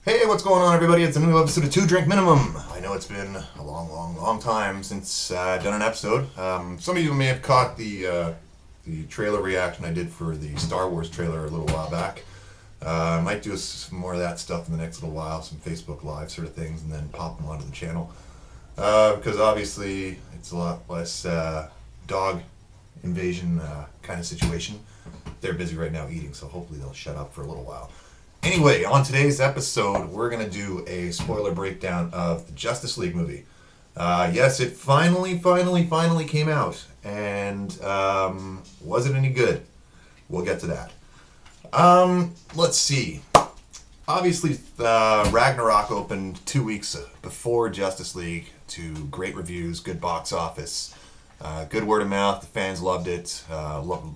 Hey, what's going on, everybody? It's a new episode of Two Drink Minimum. I know it's been a long time since I've done an episode. Some of you may have caught the trailer reaction I did for the Star Wars trailer a little while back. I might do some more of that stuff in the next little while, some Facebook Live sort of things, and then pop them onto the channel. Because obviously it's a lot less dog invasion kind of situation. They're busy right now eating, so hopefully they'll shut up for a little while. Anyway, on today's episode, we're going to do a spoiler breakdown of the Justice League movie. Yes, it finally came out, and was it any good? We'll get to that. Let's see. Obviously, Ragnarok opened 2 weeks before Justice League to great reviews, good box office, good word of mouth. The fans loved it.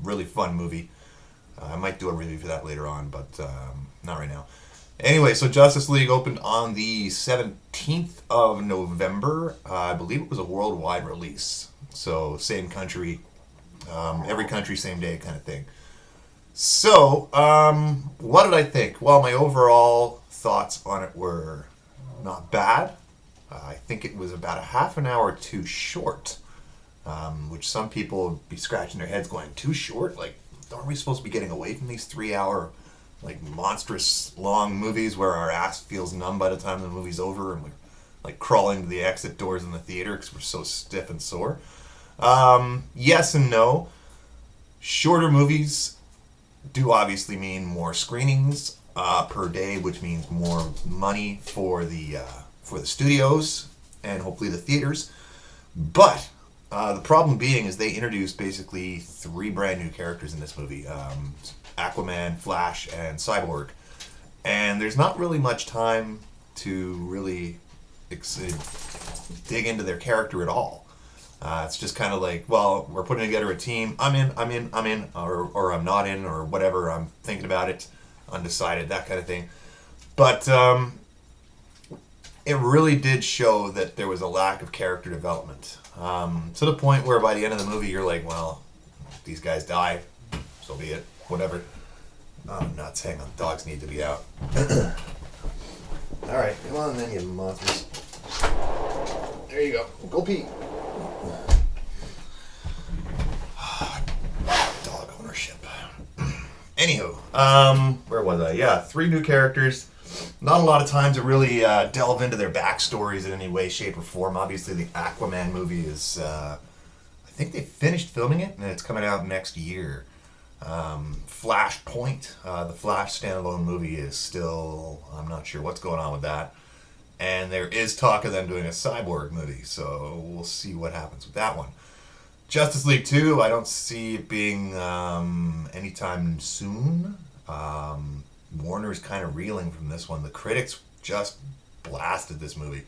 Really fun movie. I might do a review for that later on, but not right now. Anyway, so Justice League opened on the 17th of November. I believe it was a worldwide release. So same country, every country, same day kind of thing. So, what did I think? Well, my overall thoughts on it were not bad. I think it was about a half an hour too short, which some people would be scratching their heads going, too short? Like, aren't we supposed to be getting away from these 3-hour, like, monstrous long movies where our ass feels numb by the time the movie's over and we're, like, crawling to the exit doors in the theater because we're so stiff and sore? Yes and no. Shorter movies do obviously mean more screenings per day, which means more money for the studios and hopefully the theaters. But the problem being is they introduced basically 3 brand new characters in this movie. Aquaman, Flash, and Cyborg. And there's not really much time to really dig into their character at all. It's just kind of like, well, we're putting together a team. I'm in, or I'm not in, or whatever. I'm thinking about it, undecided, that kind of thing. But it really did show that there was a lack of character development. To the point where by the end of the movie, you're like, well, if these guys die, so be it, whatever. Oh, nuts, hang on, dogs need to be out. Alright, come on then, you monsters. There you go, go pee. Dog ownership. Anywho, where was I? Yeah, 3 new characters. Not a lot of time to really delve into their backstories in any way, shape, or form. Obviously, the Aquaman movie is, I think they finished filming it, and it's coming out next year. Flashpoint, the Flash standalone movie is still, I'm not sure what's going on with that. And there is talk of them doing a Cyborg movie, so we'll see what happens with that one. Justice League 2, I don't see it being anytime soon. Warner's kind of reeling from this one. The critics just blasted this movie.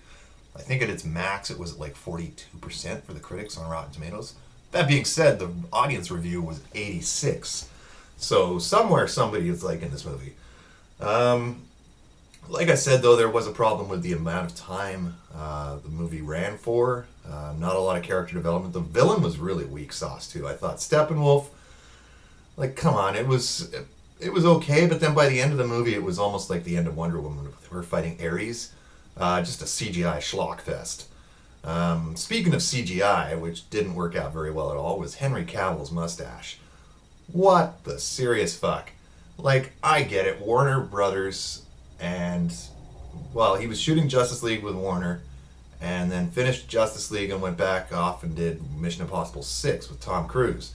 I think at its max it was at like 42% for the critics on Rotten Tomatoes. That being said, the audience review was 86. So somewhere somebody is liking this movie. Like I said, though, there was a problem with the amount of time the movie ran for. Not a lot of character development. The villain was really weak sauce, too. I thought Steppenwolf, like, come on, it was okay, but then by the end of the movie, it was almost like the end of Wonder Woman with her fighting Ares. Just a CGI schlock fest. Speaking of CGI, which didn't work out very well at all, was Henry Cavill's mustache. What the serious fuck? Like, I get it, Warner Brothers, and, well, he was shooting Justice League with Warner, and then finished Justice League and went back off and did Mission Impossible 6 with Tom Cruise.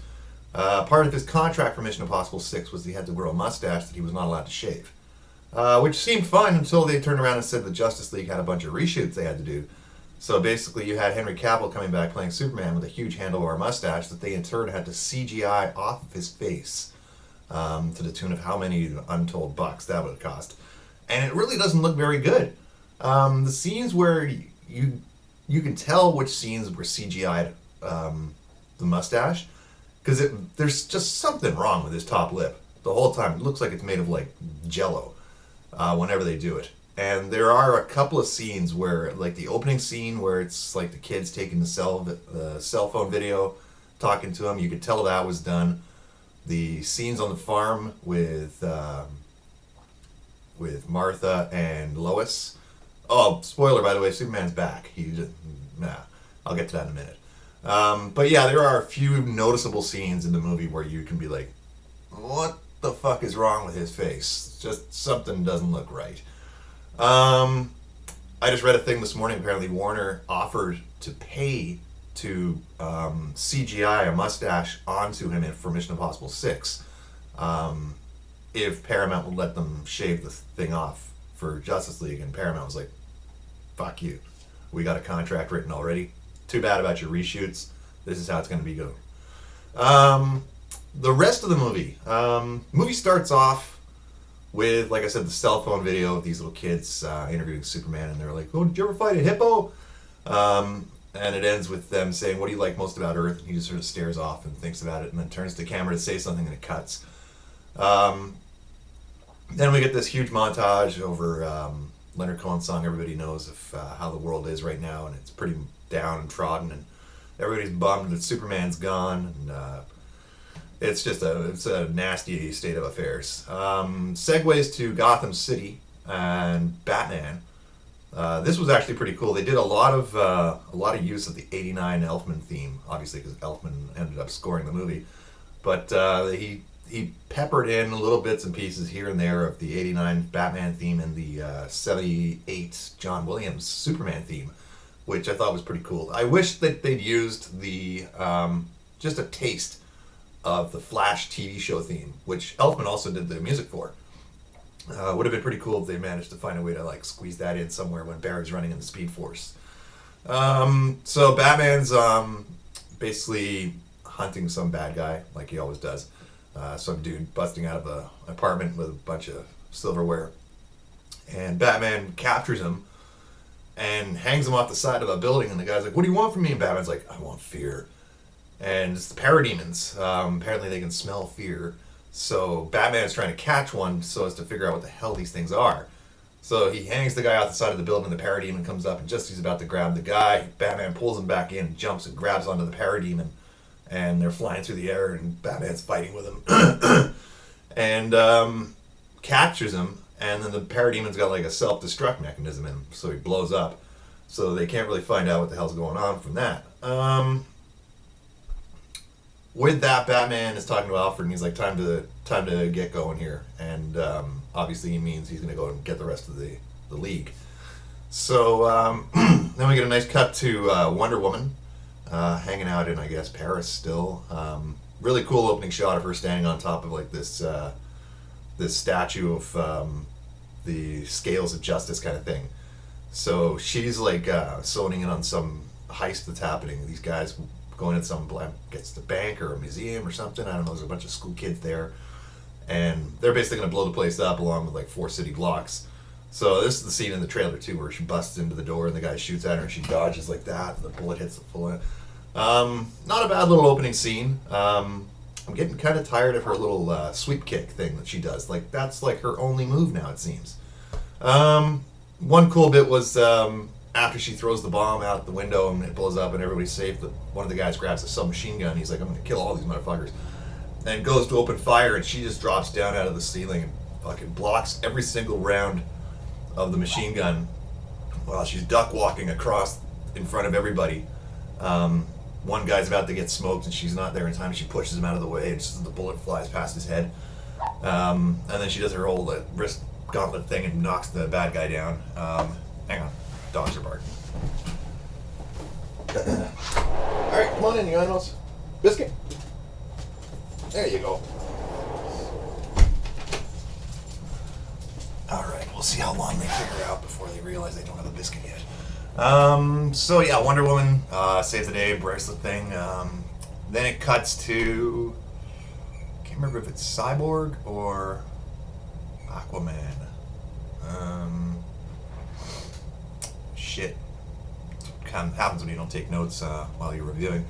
Part of his contract for Mission Impossible 6 was he had to grow a mustache that he was not allowed to shave. Which seemed fine until they turned around and said the Justice League had a bunch of reshoots they had to do. So basically you had Henry Cavill coming back playing Superman with a huge handlebar mustache that they in turn had to CGI off of his face to the tune of how many untold bucks that would have cost. And it really doesn't look very good. The scenes where you can tell which scenes were CGI'd the mustache, because there's just something wrong with his top lip the whole time. It looks like it's made of like Jello whenever they do it. And there are a couple of scenes where, like the opening scene where it's like the kids taking the cell phone video, talking to him, you could tell that was done. The scenes on the farm with with Martha and Lois. Oh, spoiler, by the way, Superman's back. I'll get to that in a minute. But yeah, there are a few noticeable scenes in the movie where you can be like, what the fuck is wrong with his face? Just something doesn't look right. I just read a thing this morning. Apparently, Warner offered to pay to CGI a mustache onto him for Mission Impossible 6 if Paramount would let them shave the thing off for Justice League. And Paramount was like, fuck you. We got a contract written already. Too bad about your reshoots. This is how it's going to be going. The rest of the movie starts off with, like I said, the cell phone video of these little kids interviewing Superman, and they're like, oh, did you ever fight a hippo? And it ends with them saying, what do you like most about Earth? And he just sort of stares off and thinks about it, and then turns to the camera to say something, and it cuts. Then we get this huge montage over Leonard Cohen's song Everybody Knows of how the world is right now, and it's pretty down and trodden, and everybody's bummed that Superman's gone, and it's just a nasty state of affairs. Segues to Gotham City and Batman. This was actually pretty cool. They did a lot of use of the '89 Elfman theme, obviously because Elfman ended up scoring the movie, but he peppered in little bits and pieces here and there of the '89 Batman theme and the '78 John Williams Superman theme, which I thought was pretty cool. I wish that they'd used the just a taste of the Flash TV show theme, which Elfman also did the music for. Would have been pretty cool if they managed to find a way to like squeeze that in somewhere when Barry's running in the Speed Force. So Batman's basically hunting some bad guy, like he always does. Some dude busting out of an apartment with a bunch of silverware. And Batman captures him and hangs him off the side of a building, and the guy's like, what do you want from me? And Batman's like, I want fear. And it's the parademons. Apparently they can smell fear. So Batman is trying to catch one so as to figure out what the hell these things are. So he hangs the guy out the side of the building, the parademon comes up, and just as he's about to grab the guy, Batman pulls him back in, jumps and grabs onto the parademon, and they're flying through the air, and Batman's fighting with him. And captures him, and then the parademon's got like a self-destruct mechanism in him, so he blows up. So they can't really find out what the hell's going on from that. With that, Batman is talking to Alfred, and he's like, time to get going here. And obviously he means he's going to go and get the rest of the League. So then we get a nice cut to Wonder Woman hanging out in, I guess, Paris still. Really cool opening shot of her standing on top of like this statue of the scales of justice kind of thing. So she's like zoning in on some heist that's happening. These guys going in some gets the bank or a museum or something. I don't know. There's a bunch of school kids there, and they're basically going to blow the place up along with like 4 city blocks. So this is the scene in the trailer too, where she busts into the door and the guy shoots at her and she dodges like that, and the bullet hits the full end. Not a bad little opening scene. I'm getting kind of tired of her little sweep kick thing that she does. Like that's like her only move now, it seems. One cool bit was after she throws the bomb out the window and it blows up and everybody's safe, one of the guys grabs a submachine gun. He's like, I'm going to kill all these motherfuckers. And goes to open fire, and she just drops down out of the ceiling and fucking blocks every single round of the machine gun while she's duck walking across in front of everybody. One guy's about to get smoked and she's not there in time. She pushes him out of the way and just the bullet flies past his head. And then she does her whole wrist gauntlet thing and knocks the bad guy down. Hang on. Dogs are barking. Alright, come on in, you animals. Biscuit. There you go. Alright, we'll see how long they figure out before they realize they don't have a biscuit yet. So yeah, Wonder Woman saves the day, bracelet thing. Then it cuts to, can't remember if it's Cyborg or Aquaman. Shit. Kind of happens when you don't take notes while you're reviewing.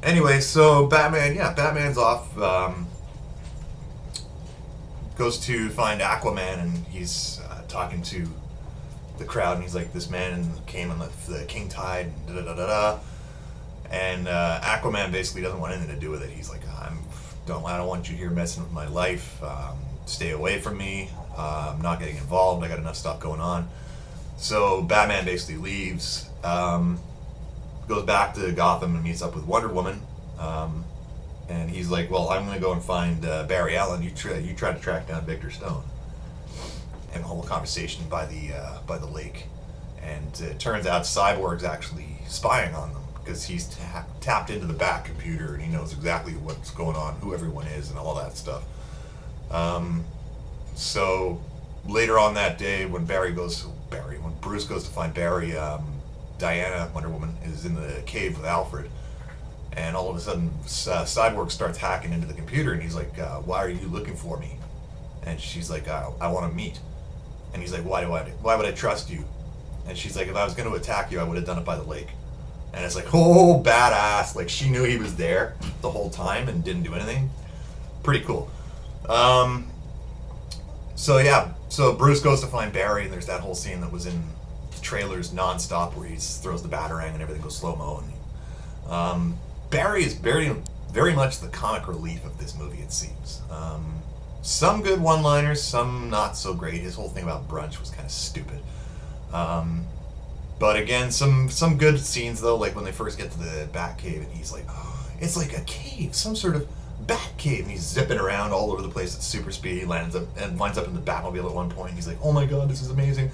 Anyway, so Batman's off. Goes to find Aquaman, and he's talking to the crowd, and he's like, this man came on the King Tide, and da-da-da-da-da. And Aquaman basically doesn't want anything to do with it. He's like, I don't want you here messing with my life. Stay away from me. I'm not getting involved. I got enough stuff going on. So Batman basically leaves, goes back to Gotham and meets up with Wonder Woman. And he's like, well, I'm going to go and find Barry Allen. You try to track down Victor Stone. And a whole conversation by the lake. And it turns out Cyborg's actually spying on them because he's tapped into the Bat computer and he knows exactly what's going on, who everyone is, and all that stuff. So later on that day, when Bruce goes to find Barry, Diana, Wonder Woman, is in the cave with Alfred. And all of a sudden, Cyborg starts hacking into the computer, and he's like, why are you looking for me? And she's like, I want to meet. And he's like, why would I trust you? And she's like, if I was going to attack you, I would have done it by the lake. And it's like, oh, badass. Like, she knew he was there the whole time and didn't do anything. Pretty cool. So Bruce goes to find Barry, and there's that whole scene that was in the trailers nonstop where he throws the Batarang and everything goes slow-mo. And Barry is very, very much the comic relief of this movie, it seems. Some good one-liners, some not so great. His whole thing about brunch was kind of stupid. But again, some good scenes though, like when they first get to the Bat Cave and he's like, oh, it's like a cave, some sort of Bat Cave, and he's zipping around all over the place at super speed. He winds up in the Batmobile at one point. He's like, oh my god, this is amazing.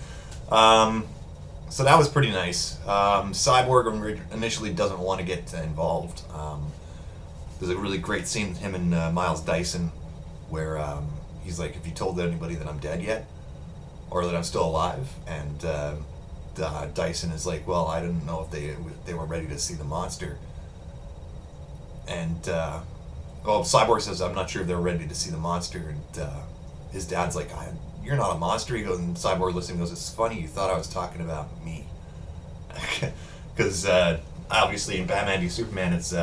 So that was pretty nice. Cyborg initially doesn't want to get involved. There's a really great scene with him and Miles Dyson where he's like, have you told anybody that I'm dead yet? Or that I'm still alive? And Dyson is like, well, I didn't know if they were ready to see the monster. And Cyborg says, I'm not sure if they were ready to see the monster. And his dad's like, you're not a monster. He goes, and Cyborg listening goes, it's funny, you thought I was talking about me. Because obviously in Batman v Superman, it's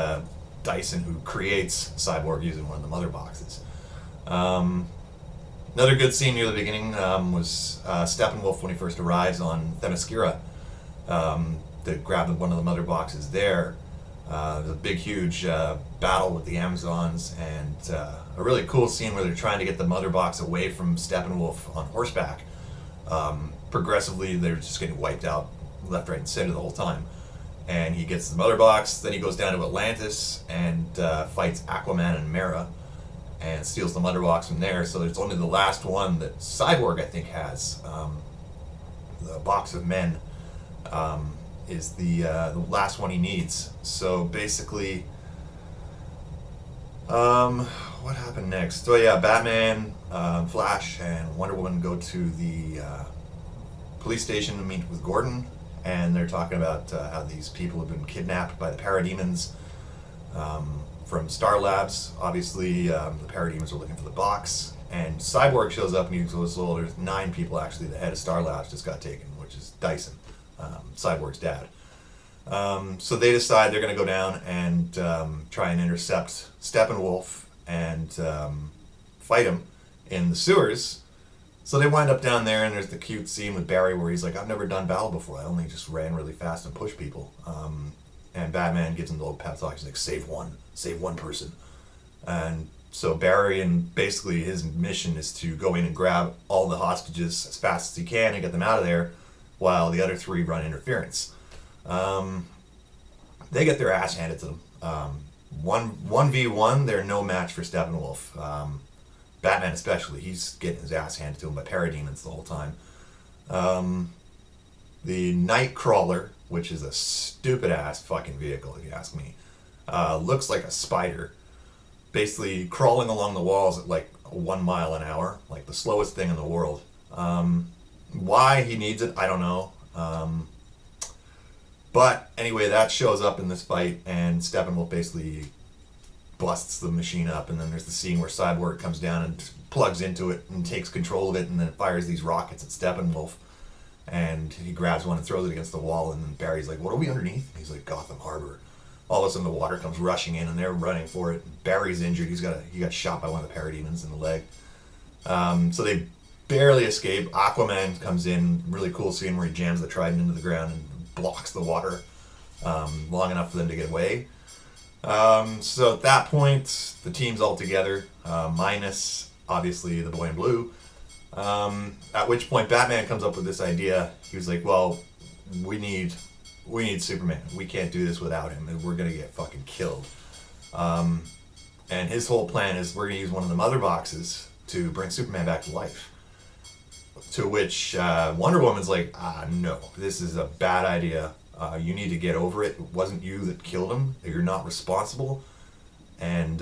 Dyson who creates Cyborg using one of the mother boxes. Another good scene near the beginning was Steppenwolf when he first arrives on Themyscira to grab one of the mother boxes there. There's a big, huge battle with the Amazons, and a really cool scene where they're trying to get the mother box away from Steppenwolf on horseback. Progressively, they're just getting wiped out left, right, and center the whole time. And he gets the mother box, then he goes down to Atlantis and fights Aquaman and Mera and steals the mother box from there. So there's only the last one that Cyborg, I think, has. The Box of Men is the last one he needs. So basically, what happened next? So yeah, Batman, Flash, and Wonder Woman go to the police station to meet with Gordon, and they're talking about how these people have been kidnapped by the Parademons from Star Labs. Obviously, the Parademons are looking for the box, and Cyborg shows up and he goes, well, there's 9 people actually. The head of Star Labs just got taken, which is Dyson, Cyborg's dad. So they decide they're going to go down and try and intercept Steppenwolf and fight him in the sewers. So they wind up down there, and there's the cute scene with Barry where he's like, I've never done battle before. I only just ran really fast and pushed people. And Batman gives him the little pep talk. He's like, save one person. And so Barry, and basically his mission is to go in and grab all the hostages as fast as he can and get them out of there while the other 3 run interference. They get their ass handed to them. 1v1, they're no match for Steppenwolf. Batman especially, he's getting his ass handed to him by parademons the whole time. The Nightcrawler, which is a stupid ass fucking vehicle if you ask me, looks like a spider, basically crawling along the walls at like 1 mile an hour, like the slowest thing in the world. Why he needs it, I don't know. But anyway, that shows up in this fight, and Steppenwolf basically busts the machine up, and then there's the scene where Cyborg comes down and plugs into it and takes control of it, and then fires these rockets at Steppenwolf, and he grabs one and throws it against the wall, and then Barry's like, what are we underneath? And he's like, Gotham Harbor. All of a sudden the water comes rushing in, and they're running for it. Barry's injured. He got shot by one of the parademons in the leg. So they barely escape. Aquaman comes in, really cool scene where he jams the trident into the ground and blocks the water long enough for them to get away. So at that point, the team's all together, minus obviously the boy in blue. At which point Batman comes up with this idea. He was like, well, we need Superman. We can't do this without him, and we're gonna get fucking killed. And his whole plan is we're gonna use one of the mother boxes to bring Superman back to life. To which Wonder Woman's like, no, this is a bad idea. You need to get over it. It wasn't you that killed him. You're not responsible. And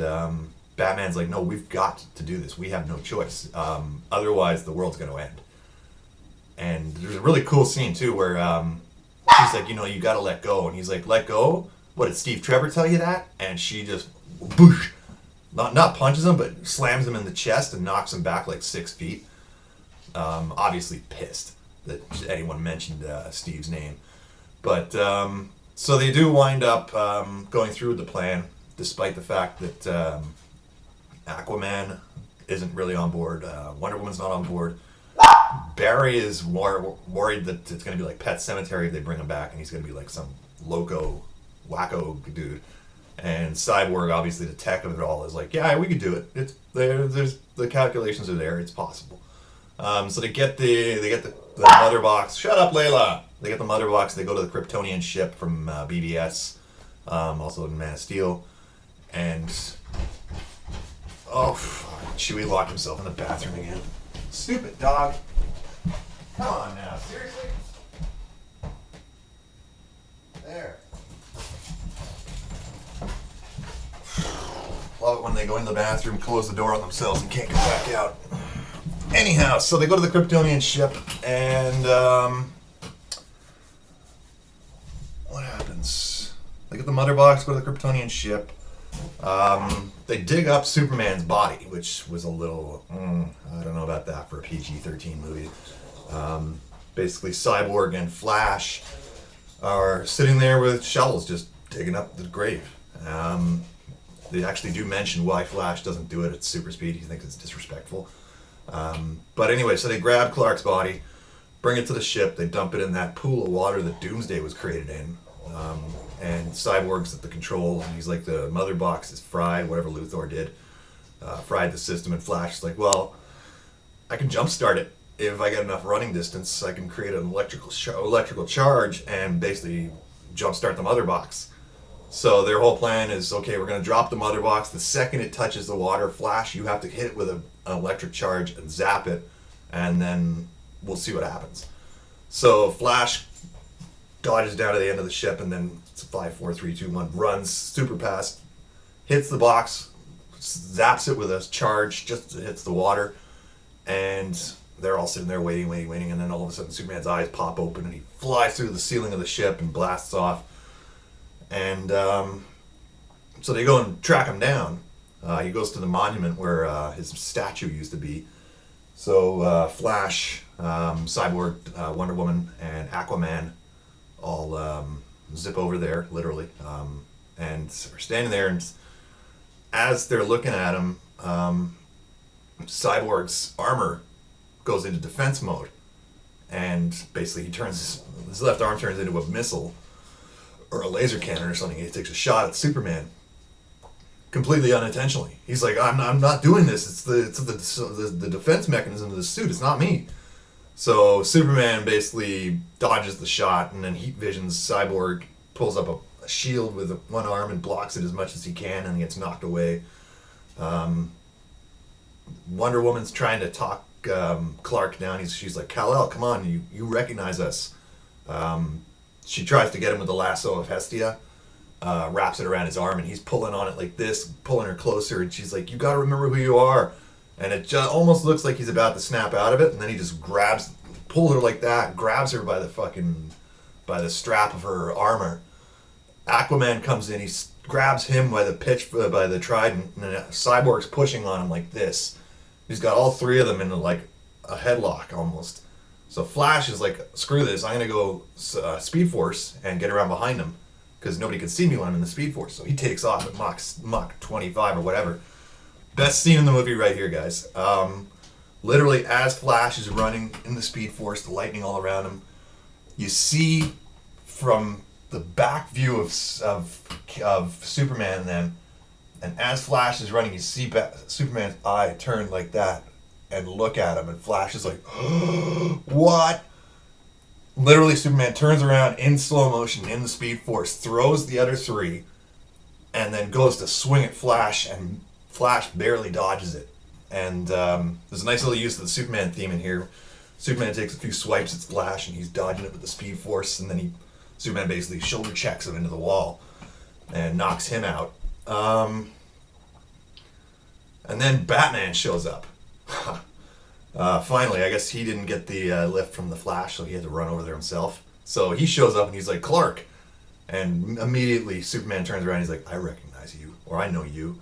Batman's like, no, we've got to do this. We have no choice. Otherwise, the world's going to end. And there's a really cool scene, too, where she's like, you got to let go. And he's like, let go? What, did Steve Trevor tell you that? And she just, boosh, not punches him, but slams him in the chest and knocks him back like 6 feet. Obviously pissed that anyone mentioned Steve's name. But, so they do wind up going through with the plan, despite the fact that Aquaman isn't really on board. Wonder Woman's not on board. Barry is worried that it's going to be like Pet Sematary if they bring him back, and he's going to be like some loco, wacko dude. And Cyborg, obviously the tech of it all, is like, yeah, we could do it. It's there. There's the calculations are there. It's possible. So they get the mother box. Shut up, Layla. They get the mother box. They go to the Kryptonian ship from BVS, also in Man of Steel, and Chewie locked himself in the bathroom again. Stupid dog. Come on now, seriously. There. Love it when they go into the bathroom, close the door on themselves, and can't get back out. Anyhow, so they go to the Kryptonian ship, and what happens? They get the mother box, go to the Kryptonian ship. They dig up Superman's body, which was a little, I don't know about that for a PG-13 movie. Basically, Cyborg and Flash are sitting there with shovels just digging up the grave. They actually do mention why Flash doesn't do it at super speed. He thinks it's disrespectful. But anyway, so they grab Clark's body, bring it to the ship, they dump it in that pool of water that Doomsday was created in. And Cyborg's at the controls, and he's like, the mother box is fried, whatever Luthor did, fried the system, and Flash is like, well, I can jumpstart it. If I get enough running distance, I can create an electrical charge and basically jumpstart the mother box. So their whole plan is, okay, we're going to drop the mother box. The second it touches the water, Flash, you have to hit it with an electric charge and zap it, and then we'll see what happens. So Flash dodges down to the end of the ship, and then it's 5, 4, 3, 2, 1, runs super fast, hits the box, zaps it with a charge, just hits the water, and they're all sitting there waiting, and then all of a sudden Superman's eyes pop open, and he flies through the ceiling of the ship and blasts off. And so they go and track him down. He goes to the monument where his statue used to be. So Flash, Cyborg, Wonder Woman, and Aquaman all zip over there, literally, and are standing there. And as they're looking at him, Cyborg's armor goes into defense mode. And basically he turns, his left arm turns into a missile, or a laser cannon or something. He takes a shot at Superman, completely unintentionally. He's like, I'm not doing this. It's the defense mechanism of the suit. It's not me. So Superman basically dodges the shot, and then heat visions Cyborg, pulls up a shield with one arm and blocks it as much as he can, and gets knocked away. Wonder Woman's trying to talk Clark down. She's like, Kal-El, come on, you recognize us. She tries to get him with the lasso of Hestia, wraps it around his arm, and he's pulling on it like this, pulling her closer, and she's like, you gotta remember who you are. And it just almost looks like he's about to snap out of it, and then he just pulls her like that, grabs her by the strap of her armor. Aquaman comes in, he grabs him by the trident, and Cyborg's pushing on him like this. He's got all three of them in like a headlock almost. So Flash is like, screw this, I'm going to go Speed Force and get around behind him, because nobody can see me when I'm in the Speed Force. So he takes off at Mach 25 or whatever. Best scene in the movie right here, guys. Literally, as Flash is running in the Speed Force, the lightning all around him, you see from the back view of Superman and them, and as Flash is running, you see Superman's eye turn like that, and look at him, and Flash is like, what? Literally, Superman turns around in slow motion in the Speed Force, throws the other three, and then goes to swing at Flash, and Flash barely dodges it. And there's a nice little use of the Superman theme in here. Superman takes a few swipes at Flash, and he's dodging it with the Speed Force, and then Superman basically shoulder checks him into the wall and knocks him out. And then Batman shows up. Finally, I guess he didn't get the lift from the Flash, so he had to run over there himself. So he shows up and he's like, Clark. And immediately Superman turns around and he's like, I recognize you, or I know you.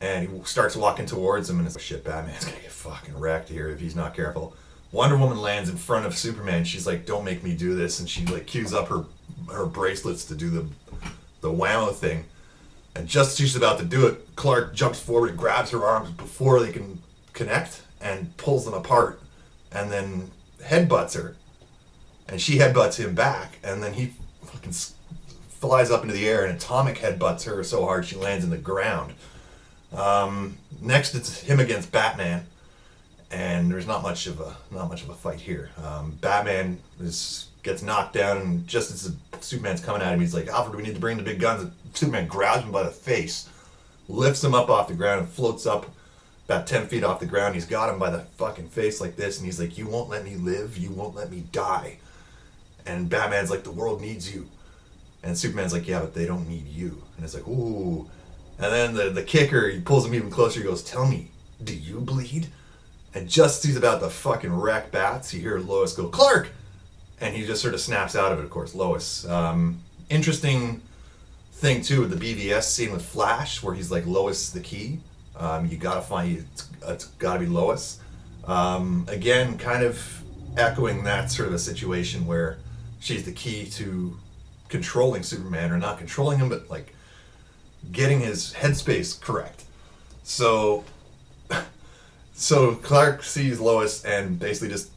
And he starts walking towards him and it's like, shit, Batman's gonna get fucking wrecked here if he's not careful. Wonder Woman lands in front of Superman. She's like, don't make me do this. And she like cues up her bracelets to do the whammo thing. And just as she's about to do it, Clark jumps forward and grabs her arms before they can connect and pulls them apart and then headbutts her. And she headbutts him back, and then he fucking flies up into the air and atomic headbutts her so hard she lands in the ground. Next, it's him against Batman, and there's not much of a fight here. Batman gets knocked down, and just as Superman's coming at him, he's like, Alfred, we need to bring the big guns. And Superman grabs him by the face, lifts him up off the ground, and floats up about 10 feet off the ground. He's got him by the fucking face like this, and he's like, you won't let me live, you won't let me die. And Batman's like, the world needs you. And Superman's like, yeah, but they don't need you. And it's like, ooh. And then the kicker, he pulls him even closer, he goes, tell me, do you bleed? And just as he's about to fucking wreck Bats, you hear Lois go, Clark! And he just sort of snaps out of it, of course, Lois. Interesting thing, too, with the BVS scene with Flash, where he's like, Lois is the key. You gotta find, it's gotta be Lois. Again, kind of echoing that sort of a situation where she's the key to controlling Superman, or not controlling him, but like getting his headspace correct. So Clark sees Lois and basically just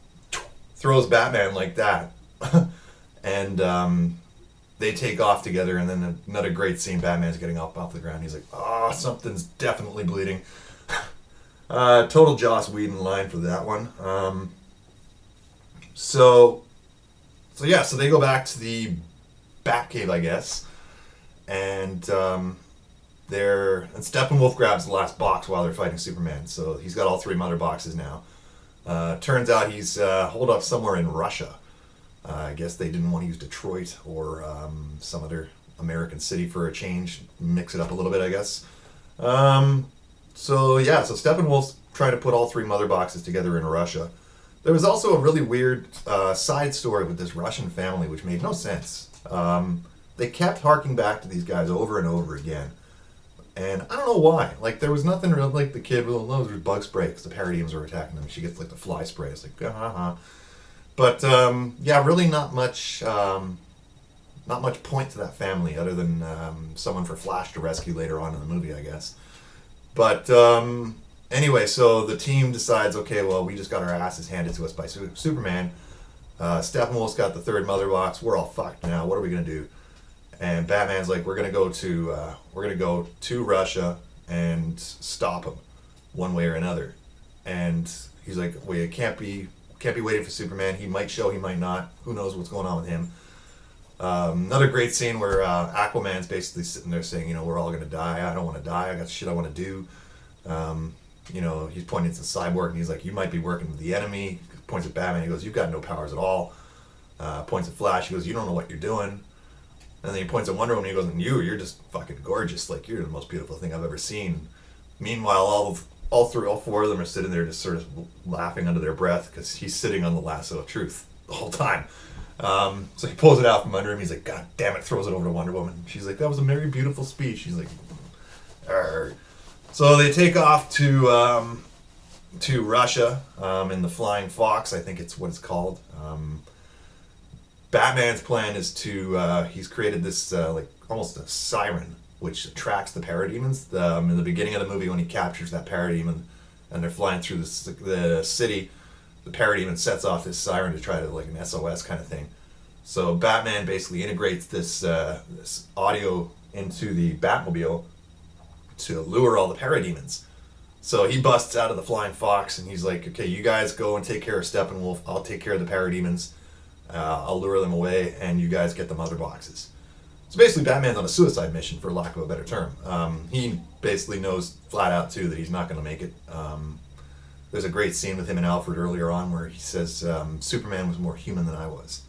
throws Batman like that. And they take off together, and then another great scene, Batman's getting up off the ground. He's like, something's definitely bleeding. Total Joss Whedon line for that one. So they go back to the Batcave, I guess. And Steppenwolf grabs the last box while they're fighting Superman. So he's got all three mother boxes now. Turns out he's holed up somewhere in Russia. I guess they didn't want to use Detroit or some other American city for a change. Mix it up a little bit, I guess. So Steppenwolf's trying to put all three mother boxes together in Russia. There was also a really weird side story with this Russian family, which made no sense. They kept harking back to these guys over and over again. And I don't know why. Like, there was nothing real, like the kid, well, no, there was bug spray because the parademons were attacking them. She gets, like, the fly spray. It's like, But, really not much point to that family other than someone for Flash to rescue later on in the movie, I guess. But, anyway, so the team decides, okay, well, we just got our asses handed to us by Superman. Steppenwolf's got the third mother box. We're all fucked now. What are we going to do? And Batman's like, we're gonna go to Russia and stop him, one way or another. And he's like, we can't be waiting for Superman. He might show, he might not. Who knows what's going on with him? Another great scene where Aquaman's basically sitting there saying, we're all gonna die. I don't want to die. I got shit I want to do. He's pointing to Cyborg and he's like, you might be working with the enemy. Points at Batman. He goes, you've got no powers at all. Points at Flash. He goes, you don't know what you're doing. And then he points at Wonder Woman and he goes, and you're just fucking gorgeous. Like, you're the most beautiful thing I've ever seen. Meanwhile, all four of them are sitting there just sort of laughing under their breath because he's sitting on the lasso of truth the whole time. So he pulls it out from under him. He's like, God damn it, throws it over to Wonder Woman. She's like, that was a very beautiful speech. He's like, arr. So they take off to Russia in the Flying Fox, I think it's what it's called. Batman's plan is he's created this almost a siren which attracts the parademons. In the beginning of the movie when he captures that parademon and they're flying through the city, the parademon sets off this siren to try to, like, an SOS kind of thing. So Batman basically integrates this audio into the Batmobile to lure all the parademons. So he busts out of the Flying Fox and he's like, okay, you guys go and take care of Steppenwolf. I'll take care of the parademons. I'll lure them away, and you guys get the mother boxes. So basically, Batman's on a suicide mission, for lack of a better term. He basically knows flat out, too, that he's not going to make it. There's a great scene with him and Alfred earlier on where he says, Superman was more human than I was,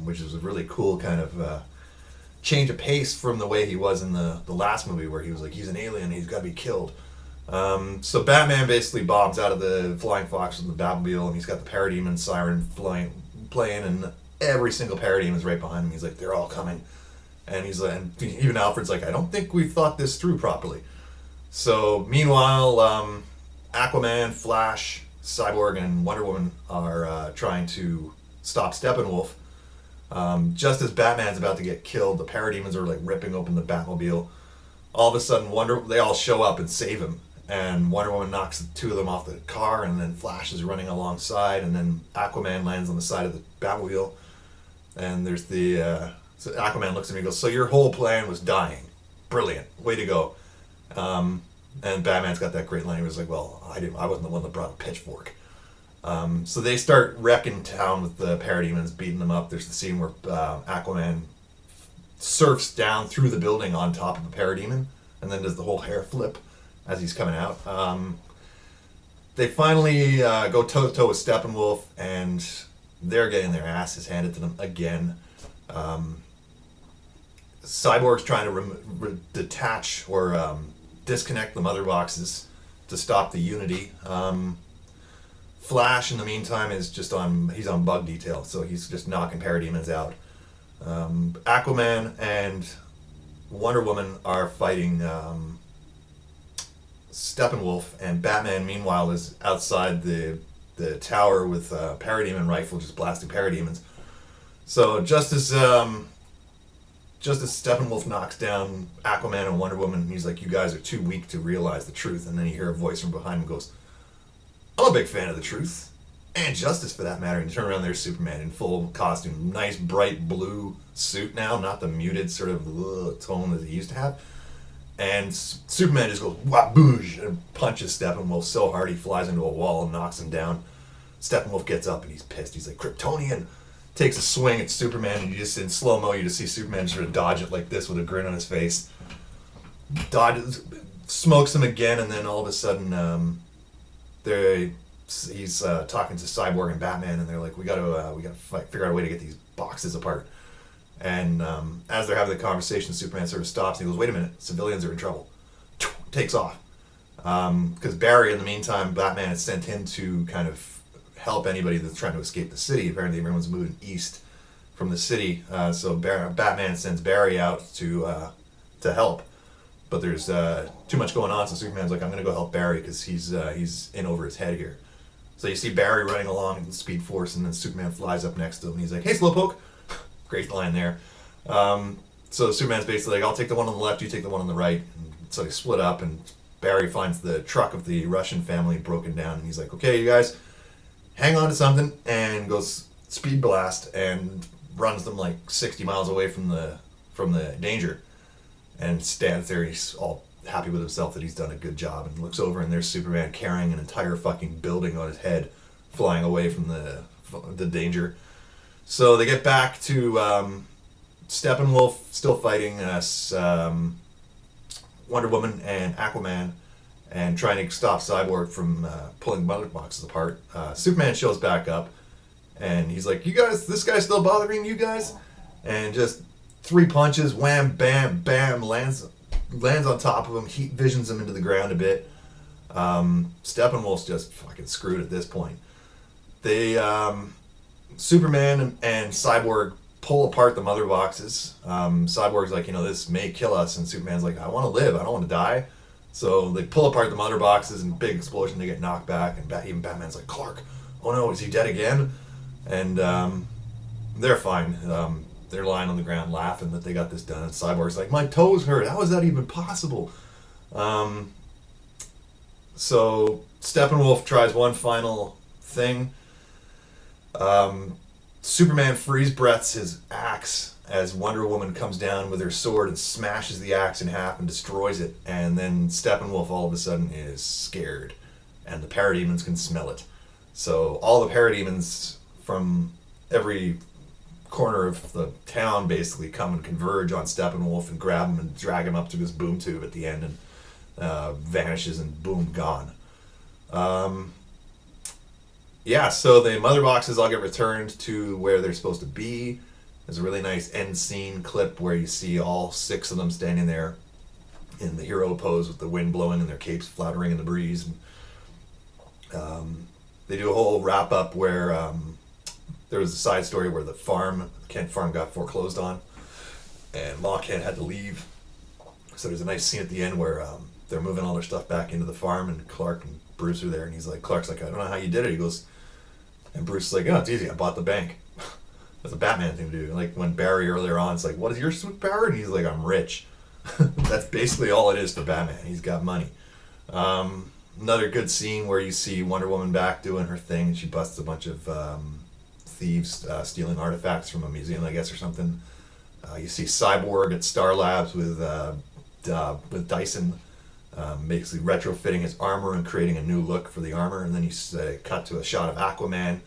which is a really cool kind of change of pace from the way he was in the last movie, where he was like, he's an alien, he's got to be killed. So Batman basically bombs out of the Flying Fox with the Batmobile, and he's got the Parademon siren playing, and every single parademon is right behind him. He's like, they're all coming. And he's like, and even Alfred's like, I don't think we've thought this through properly. So meanwhile, Aquaman, Flash, Cyborg, and Wonder Woman are trying to stop Steppenwolf. Just as Batman's about to get killed, the parademons are like ripping open the Batmobile. All of a sudden, they all show up and save him. And Wonder Woman knocks the two of them off the car, and then Flash is running alongside, and then Aquaman lands on the side of the Batmobile. And there's so Aquaman looks at me and goes, so your whole plan was dying. Brilliant. Way to go. And Batman's got that great line. He was like, well, I wasn't the one that brought a pitchfork. So they start wrecking town with the parademons, beating them up. There's the scene where Aquaman surfs down through the building on top of a parademon, and then does the whole hair flip as he's coming out. They finally go toe-to-toe with Steppenwolf, and they're getting their asses handed to them again. Cyborg's trying to detach or disconnect the mother boxes to stop the Unity. Flash, in the meantime, is he's on bug detail, so he's just knocking parademons out. Aquaman and Wonder Woman are fighting Steppenwolf, and Batman, meanwhile, is outside the tower with a parademon rifle, just blasting parademons. So just as Steppenwolf knocks down Aquaman and Wonder Woman, he's like, you guys are too weak to realize the truth. And then you hear a voice from behind him goes, I'm a big fan of the truth. And justice, for that matter. And you turn around, there's Superman in full costume. Nice, bright blue suit now, not the muted sort of tone that he used to have. And Superman just goes, waboosh, and punches Steppenwolf so hard he flies into a wall and knocks him down. Steppenwolf gets up and he's pissed. He's like, Kryptonian! Takes a swing at Superman, and you just, in slow-mo, you just see Superman sort of dodge it like this with a grin on his face. Smokes him again, and then all of a sudden, he's talking to Cyborg and Batman, and they're like, we gotta figure out a way to get these boxes apart. And as they're having the conversation, Superman sort of stops and he goes, wait a minute, civilians are in trouble. Takes off. Because Barry, in the meantime, Batman had sent him to kind of help anybody that's trying to escape the city. Apparently everyone's moving east from the city. So Batman sends Barry out to help. But there's too much going on, so Superman's like, I'm going to go help Barry because he's in over his head here. So you see Barry running along in Speed Force, and then Superman flies up next to him, and he's like, hey, Slowpoke. Great line there. So Superman's basically like, I'll take the one on the left, you take the one on the right. And so they split up, and Barry finds the truck of the Russian family broken down, and he's like, okay, you guys, hang on to something, and goes speed blast and runs them like 60 miles away from the danger, and stands there. He's all happy with himself that he's done a good job, and looks over, and there's Superman carrying an entire fucking building on his head, flying away from the danger. So they get back to Steppenwolf still fighting Wonder Woman and Aquaman, and trying to stop Cyborg from pulling mother boxes apart. Superman shows back up, and he's like, you guys, this guy's still bothering you guys? And just 3 punches, wham, bam, bam, lands on top of him, heat visions him into the ground a bit. Steppenwolf's just fucking screwed at this point. Superman and Cyborg pull apart the mother boxes. Cyborg's like, this may kill us, and Superman's like, I want to live, I don't want to die. So they pull apart the mother boxes, and big explosion, they get knocked back, and even Batman's like, Clark, oh no, is he dead again? And they're fine. They're lying on the ground laughing that they got this done, and Cyborg's like, my toes hurt, how is that even possible? So Steppenwolf tries one final thing. Superman freeze breaths his axe as Wonder Woman comes down with her sword and smashes the axe in half and destroys it, and then Steppenwolf all of a sudden is scared, and the parademons can smell it. So all the parademons from every corner of the town basically come and converge on Steppenwolf and grab him and drag him up to this boom tube at the end, and vanishes and boom, gone. Yeah, so the mother boxes all get returned to where they're supposed to be. There's a really nice end scene clip where you see all 6 of them standing there in the hero pose with the wind blowing and their capes fluttering in the breeze. And, they do a whole wrap up where there was a side story where the Kent farm got foreclosed on, and Ma Kent had to leave. So there's a nice scene at the end where they're moving all their stuff back into the farm, and Clark and Bruce are there, and Clark's like, I don't know how you did it. He goes, and Bruce is like, oh, it's easy, I bought the bank. That's a Batman thing to do. Like when Barry earlier on, it's like, what is your superpower? And he's like, I'm rich. That's basically all it is for Batman. He's got money. Another good scene where you see Wonder Woman back doing her thing. She busts a bunch of thieves stealing artifacts from a museum, I guess, or something. You see Cyborg at Star Labs with Dyson, basically retrofitting his armor and creating a new look for the armor. And then you cut to a shot of Aquaman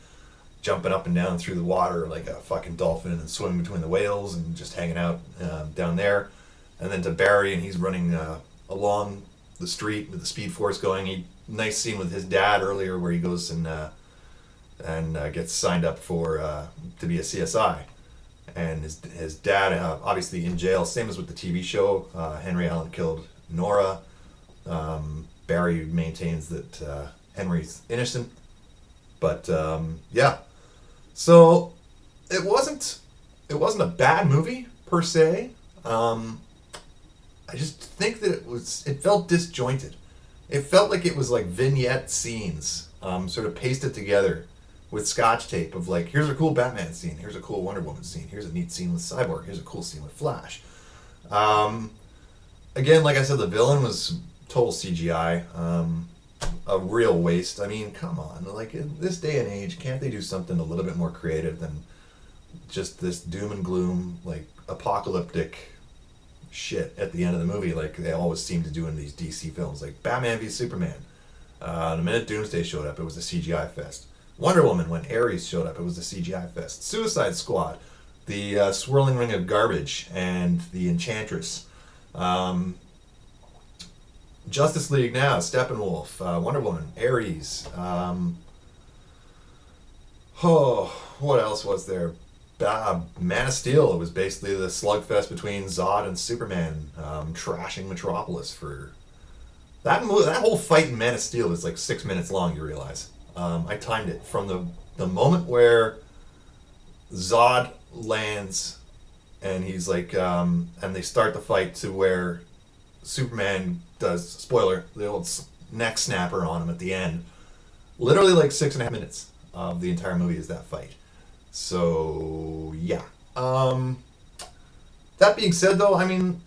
jumping up and down through the water like a fucking dolphin and swimming between the whales and just hanging out down there. And then to Barry, and he's running along the street with the Speed Force going. Nice scene with his dad earlier where he goes and gets signed up for to be a CSI. And his dad, obviously in jail, same as with the TV show. Henry Allen killed Nora. Barry maintains that Henry's innocent. But yeah. So it wasn't a bad movie per se. I just think that it felt disjointed. It felt like it was like vignette scenes, sort of pasted together with Scotch tape of like, here's a cool Batman scene, here's a cool Wonder Woman scene, here's a neat scene with Cyborg, here's a cool scene with Flash. Again, like I said, the villain was total CGI. A real waste. I mean, come on. Like, in this day and age, can't they do something a little bit more creative than just this doom and gloom, like, apocalyptic shit at the end of the movie like they always seem to do in these DC films, like Batman v Superman. The minute Doomsday showed up, it was a CGI fest. Wonder Woman, when Ares showed up, it was a CGI fest. Suicide Squad, the swirling ring of garbage, and the Enchantress. Justice League now, Steppenwolf, Wonder Woman, Ares. What else was there? Man of Steel. It was basically the slugfest between Zod and Superman, trashing Metropolis for that movie. That whole fight in Man of Steel is like 6 minutes long. You realize? I timed it from the moment where Zod lands, and he's like, and they start the fight to where Superman does, spoiler, the old neck snapper on him at the end. Literally like 6.5 minutes of the entire movie is that fight. So yeah. That being said, though, I mean,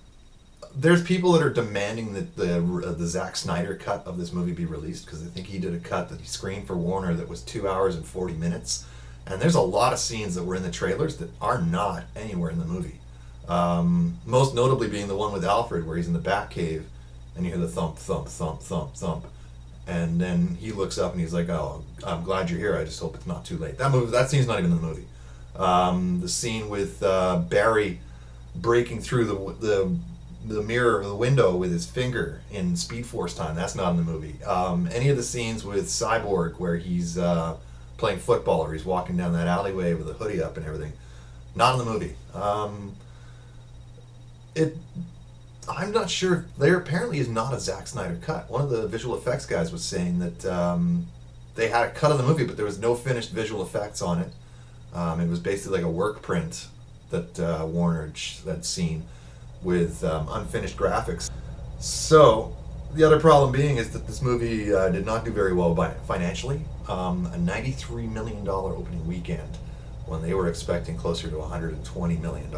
there's people that are demanding that the Zack Snyder cut of this movie be released because they think he did a cut that he screened for Warner that was 2 hours and 40 minutes. And there's a lot of scenes that were in the trailers that are not anywhere in the movie. Most notably being the one with Alfred where he's in the Batcave and you hear the thump, thump, thump, thump, thump. And then he looks up and he's like, "Oh, I'm glad you're here. I just hope it's not too late." That scene's not even in the movie. The scene with Barry breaking through the mirror or the window with his finger in Speed Force time, that's not in the movie. Any of the scenes with Cyborg where he's playing football or he's walking down that alleyway with a hoodie up and everything, not in the movie. I'm not sure. There apparently is not a Zack Snyder cut. One of the visual effects guys was saying that they had a cut of the movie, but there was no finished visual effects on it. It was basically like a work print that Warner had seen with unfinished graphics. So the other problem being is that this movie did not do very well financially. A $93 million opening weekend when they were expecting closer to $120 million.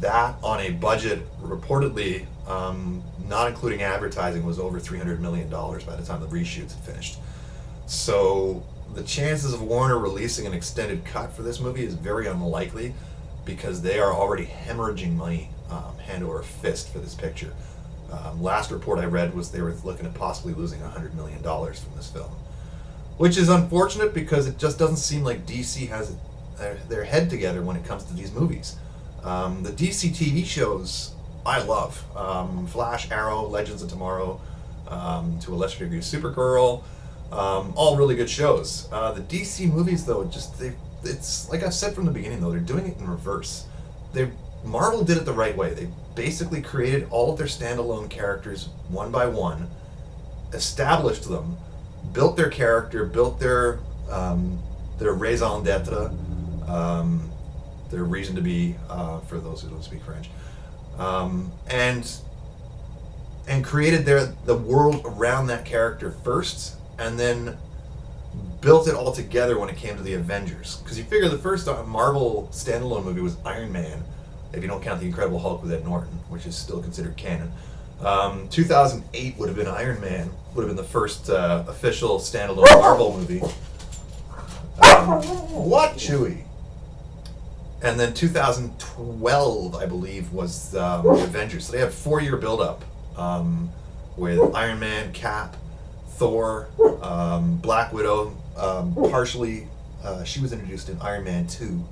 That on a budget reportedly, not including advertising, was over $300 million by the time the reshoots had finished. So the chances of Warner releasing an extended cut for this movie is very unlikely because they are already hemorrhaging money hand over fist for this picture. Last report I read was they were looking at possibly losing $100 million from this film, which is unfortunate because it just doesn't seem like DC has their head together when it comes to these movies. The DC TV shows I love. Flash, Arrow, Legends of Tomorrow, to a lesser degree Supergirl, all really good shows. The DC movies though, it's like I've said from the beginning though, they're doing it in reverse. Marvel did it the right way. They basically created all of their standalone characters one by one, established them, built their character, built their raison d'etre, their reason to be, for those who don't speak French, and created the world around that character first, and then built it all together when it came to the Avengers. Because you figure the first Marvel standalone movie was Iron Man, if you don't count the Incredible Hulk with Ed Norton, which is still considered canon. 2008 would have been Iron Man, would have been the first official standalone Marvel movie. What, Chewie? And then 2012, I believe, was the Avengers. So they had a 4-year build-up with Iron Man, Cap, Thor, Black Widow, partially, she was introduced in Iron Man 2.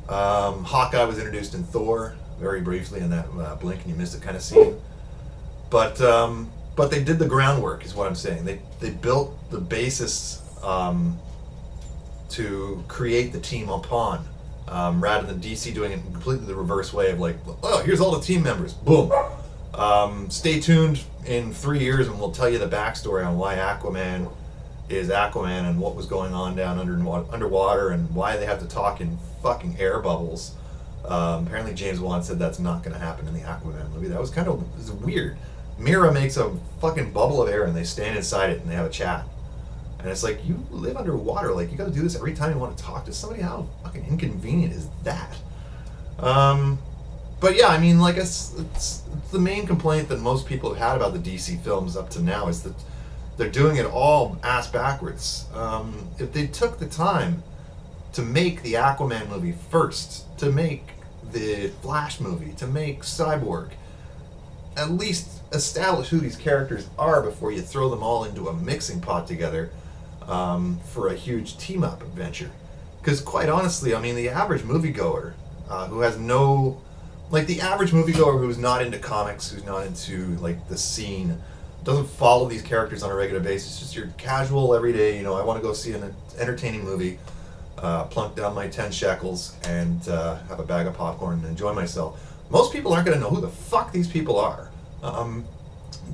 Hawkeye was introduced in Thor, very briefly in that blink and you missed it kind of scene. But they did the groundwork, is what I'm saying. They built the basis to create the team upon, rather than DC doing it in completely the reverse way of like, oh, here's all the team members, boom. Stay tuned in 3 years and we'll tell you the backstory on why Aquaman is Aquaman and what was going on down underwater and why they have to talk in fucking air bubbles. Apparently James Wan said that's not going to happen in the Aquaman movie. That was kind of weird. Mira makes a fucking bubble of air and they stand inside it and they have a chat. And it's like, you live underwater, like you gotta do this every time you want to talk to somebody. How fucking inconvenient is that? But yeah, I mean, like it's the main complaint that most people have had about the DC films up to now is that they're doing it all ass backwards. If they took the time to make the Aquaman movie first, to make the Flash movie, to make Cyborg, at least establish who these characters are before you throw them all into a mixing pot together for a huge team-up adventure. Because quite honestly, I mean, the average moviegoer who has no... Like, the average moviegoer who's not into comics, who's not into, like, the scene, doesn't follow these characters on a regular basis, just your casual, everyday, you know, I want to go see an entertaining movie, plunk down my 10 shekels, and have a bag of popcorn and enjoy myself. Most people aren't going to know who the fuck these people are.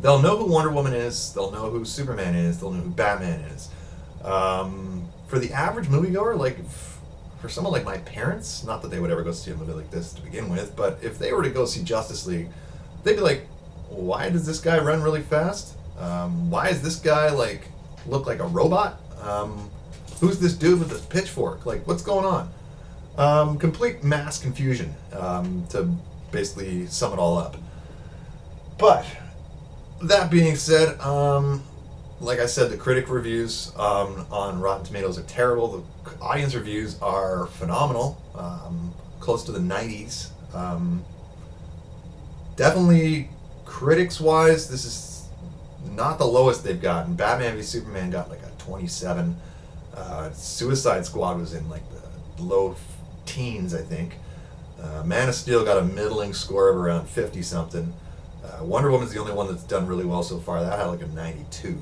They'll know who Wonder Woman is, they'll know who Superman is, they'll know who Batman is. For the average moviegoer, like, for someone like my parents, not that they would ever go see a movie like this to begin with, but if they were to go see Justice League, they'd be like, why does this guy run really fast? Why is this guy, like, look like a robot? Who's this dude with the pitchfork? Like, what's going on? Complete mass confusion, to basically sum it all up. But, that being said, like I said, the critic reviews on Rotten Tomatoes are terrible. The audience reviews are phenomenal, close to the 90s. Definitely, critics-wise, this is not the lowest they've gotten. Batman v Superman got like a 27. Suicide Squad was in like the low teens, I think. Man of Steel got a middling score of around 50-something. Wonder Woman's the only one that's done really well so far. That had like a 92.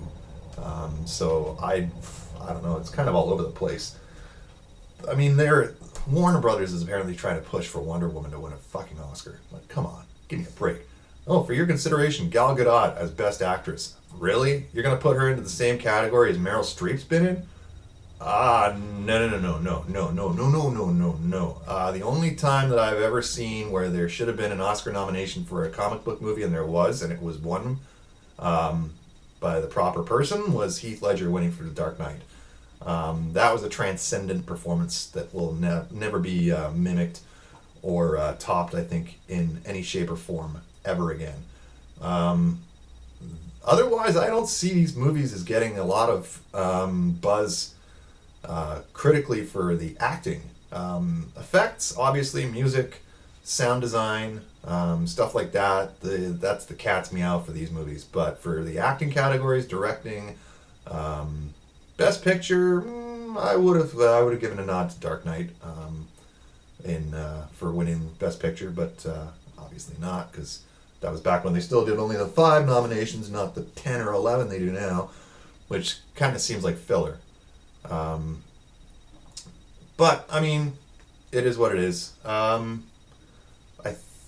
So I don't know. It's kind of all over the place. I mean, Warner Brothers is apparently trying to push for Wonder Woman to win a fucking Oscar. Like, come on, give me a break. Oh, for your consideration, Gal Gadot as Best Actress. Really? You're gonna put her into the same category as Meryl Streep's been in? No. The only time that I've ever seen where there should have been an Oscar nomination for a comic book movie, and there was, and it was won by the proper person, was Heath Ledger winning for The Dark Knight. That was a transcendent performance that will never be mimicked or topped, I think, in any shape or form ever again. Otherwise, I don't see these movies as getting a lot of buzz critically for the acting. Effects, obviously, music, sound design, stuff like that. That's the cat's meow for these movies. But for the acting categories, directing, best picture, I would have given a nod to Dark Knight for winning best picture, but obviously not, because that was back when they still did only the 5 nominations, not the 10 or 11 they do now, which kind of seems like filler. But I mean, it is what it is. I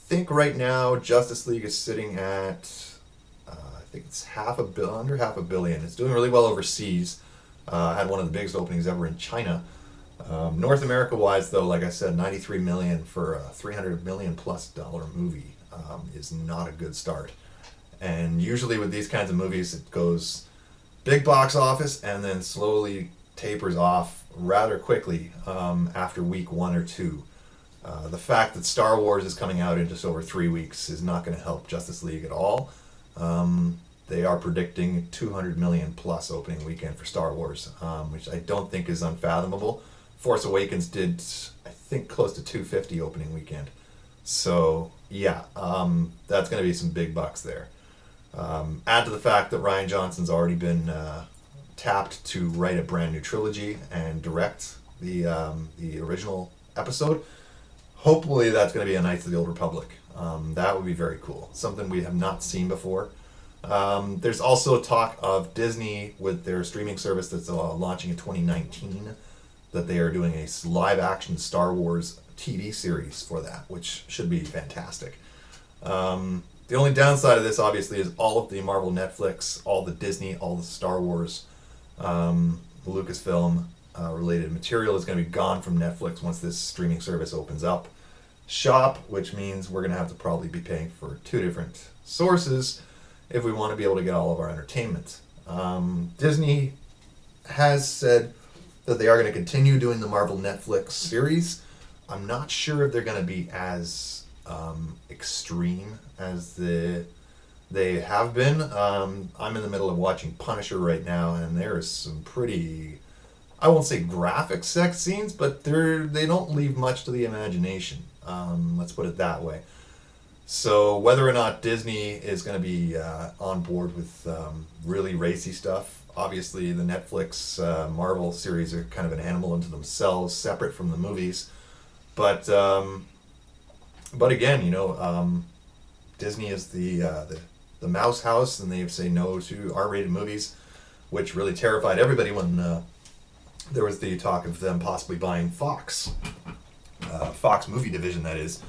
think right now Justice League is sitting at I think it's under half a billion. It's doing really well overseas. Had one of the biggest openings ever in China. North America wise, though, like I said, 93 million for a $300 million plus movie is not a good start. And usually with these kinds of movies, it goes big box office and then slowly tapers off rather quickly after week 1 or 2. The fact that Star Wars is coming out in just over 3 weeks is not going to help Justice League at all. They are predicting 200 million plus opening weekend for Star Wars, which I don't think is unfathomable. Force Awakens did, I think, close to 250 opening weekend. So, yeah, that's going to be some big bucks there. Add to the fact that Rian Johnson's already been tapped to write a brand new trilogy and direct the original episode. Hopefully that's going to be a Knights of the Old Republic. That would be very cool. Something we have not seen before. There's also talk of Disney with their streaming service that's launching in 2019, that they are doing a live-action Star Wars TV series for that, which should be fantastic. The only downside of this, obviously, is all of the Marvel Netflix, all the Disney, all the Star Wars, Lucasfilm related material is going to be gone from Netflix once this streaming service opens up shop, which means we're going to have to probably be paying for 2 different sources if we want to be able to get all of our entertainment. Disney has said that they are going to continue doing the Marvel Netflix series. I'm not sure if they're going to be as extreme as they have been. I'm in the middle of watching Punisher right now, and there is some pretty, I won't say graphic sex scenes, but they don't leave much to the imagination. Let's put it that way. So whether or not Disney is going to be on board with really racy stuff, obviously the Netflix Marvel series are kind of an animal unto themselves, separate from the movies. But again, Disney is the mouse house, and they say no to R-rated movies, which really terrified everybody when there was the talk of them possibly buying Fox movie division, that is.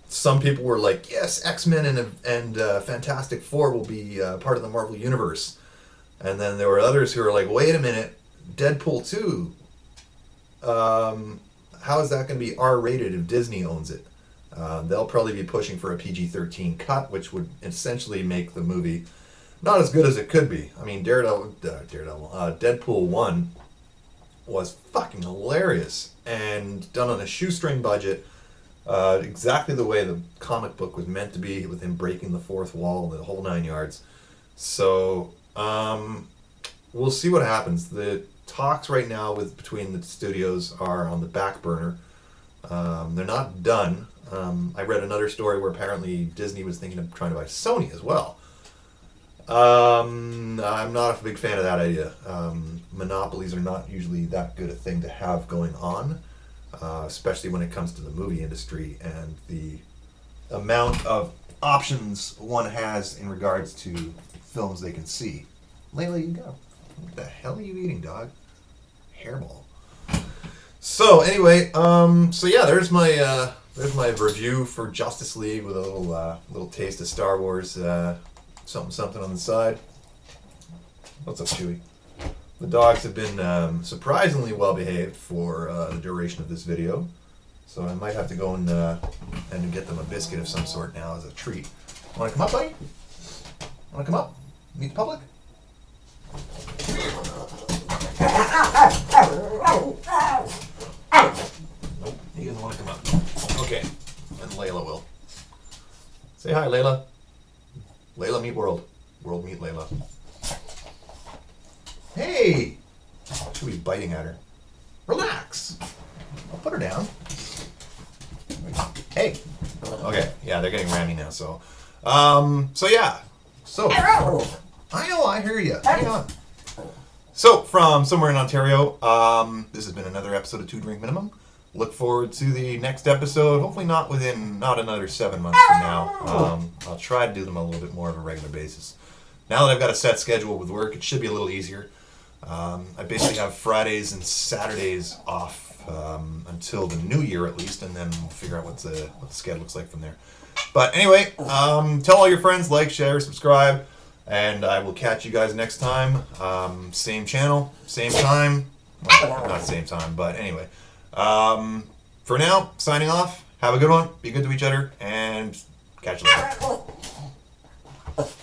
Some people were like, yes, X-Men and Fantastic Four will be part of the Marvel Universe. And then there were others who were like, wait a minute, Deadpool 2, how is that going to be R-rated if Disney owns it? They'll probably be pushing for a PG-13 cut, which would essentially make the movie not as good as it could be. I mean, Deadpool 1 was fucking hilarious and done on a shoestring budget, exactly the way the comic book was meant to be, with him breaking the fourth wall, the whole 9 yards. So we'll see what happens. The talks right now between the studios are on the back burner. They're not done. I read another story where apparently Disney was thinking of trying to buy Sony as well. I'm not a big fan of that idea. Monopolies are not usually that good a thing to have going on, especially when it comes to the movie industry and the amount of options one has in regards to films they can see. Layla, you go. What the hell are you eating, dog? Hairball. So anyway, there's my review for Justice League with a little taste of Star Wars, something on the side. What's up, Chewie? The dogs have been surprisingly well behaved for the duration of this video, so I might have to go and get them a biscuit of some sort now as a treat. Want to come up, buddy? Want to come up? Meet the public? Nope, he doesn't want to come up. Okay, and Layla will. Say hi, Layla. Layla meet World. World meet Layla. Hey! Should be biting at her. Relax. I'll put her down. Hey. Okay. Yeah, they're getting randy now. So, yeah. So, I know. I hear you. Hang on. So, from somewhere in Ontario, this has been another episode of 2 Drink Minimum. Look forward to the next episode. Hopefully not another 7 months from now. I'll try to do them on a little bit more of a regular basis. Now that I've got a set schedule with work, it should be a little easier. I basically have Fridays and Saturdays off until the new year at least, and then we'll figure out what the schedule looks like from there. But anyway, tell all your friends, like, share, subscribe, and I will catch you guys next time. Same channel, same time. Well, not same time, but anyway. For now, signing off. Have a good one. Be good to each other, and catch you later.